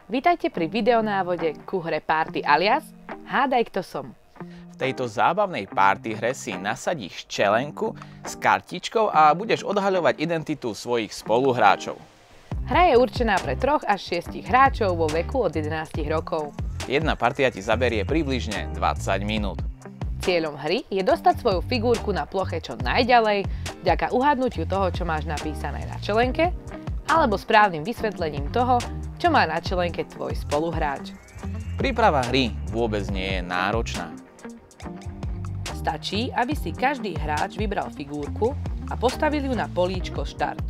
Vítajte pri videonávode ku hre Party alias Hádaj, kto som. V tejto zábavnej party hre si nasadíš čelenku s kartičkou a budeš odhaľovať identitu svojich spoluhráčov. Hra je určená pre 3 až 6 hráčov vo veku od 11 rokov. Jedna partia ti zaberie približne 20 minút. Cieľom hry je dostať svoju figurku na ploche čo najďalej vďaka uhádnutiu toho, čo máš napísané na čelenke, alebo správnym vysvetlením toho, čo má na čelenke tvoj spoluhráč. Príprava hry vôbec nie je náročná. Stačí, aby si každý hráč vybral figurku a postavil ju na políčko štart.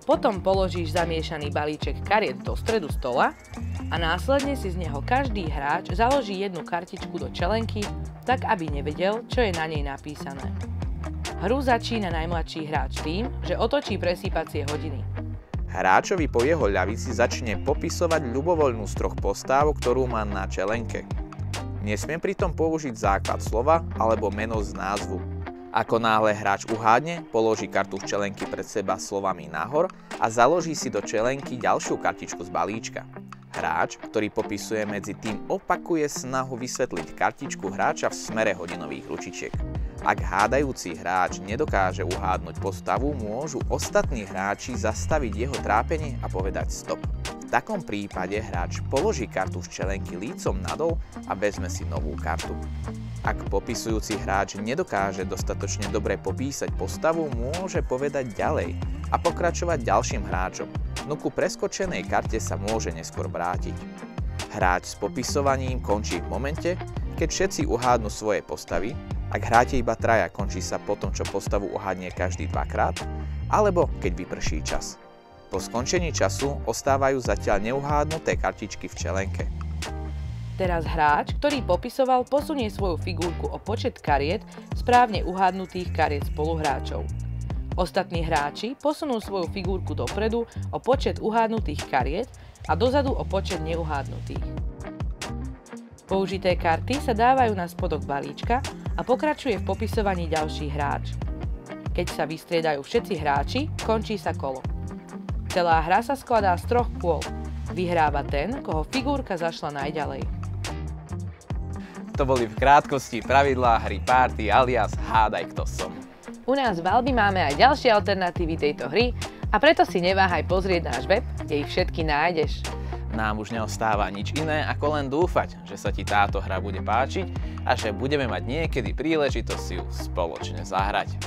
Potom položíš zamiešaný balíček kariet do stredu stola a následne si z neho každý hráč založí jednu kartičku do čelenky, tak aby nevedel, čo je na nej napísané. Hru začína najmladší hráč tým, že otočí presýpacie hodiny. Hráčovi po jeho ľavici začne popisovať ľubovoľnú z 3 postáv, ktorú má na čelenke. Nesmie pritom použiť základ slova alebo meno z názvu. Ako náhle hráč uhádne, položí kartu z čelenky pred seba slovami nahor a založí si do čelenky ďalšiu kartičku z balíčka. Hráč, ktorý popisuje, medzi tým opakuje snahu vysvetliť kartičku hráča v smere hodinových ručičiek. Ak hádajúci hráč nedokáže uhádnuť postavu, môžu ostatní hráči zastaviť jeho trápenie a povedať stop. V takom prípade hráč položí kartu z čelenky lícom nadol a vezme si novú kartu. Ak popisujúci hráč nedokáže dostatočne dobre popísať postavu, môže povedať ďalej a pokračovať ďalším hráčom, no ku preskočenej karte sa môže neskôr vrátiť. Hráč s popisovaním končí v momente, keď všetci uhádnu svoje postavy. Ak hráte iba traja, končí sa po tom, čo postavu uhádne každý 2-krát, alebo keď vyprší čas. Po skončení času ostávajú zatiaľ neuhádnuté kartičky v čelenke. Teraz hráč, ktorý popisoval, posunie svoju figurku o počet kariet správne uhádnutých kariet spoluhráčov. Ostatní hráči posunú svoju figurku dopredu o počet uhádnutých kariet a dozadu o počet neuhádnutých. Použité karty sa dávajú na spodok balíčka a pokračuje v popisovaní ďalší hráč. Keď sa vystriedajú všetci hráči, končí sa kolo. Celá hra sa skladá z 3 kôl. Vyhráva ten, koho figurka zašla najďalej. To boli v krátkosti pravidlá hry Party alias Hádaj, kto som. U nás v Albi máme aj ďalšie alternatívy tejto hry a preto si neváhaj pozrieť náš web, kde ich všetky nájdeš. Nám už neostáva nič iné, ako len dúfať, že sa ti táto hra bude páčiť a že budeme mať niekedy príležitosť si ju spoločne zahrať.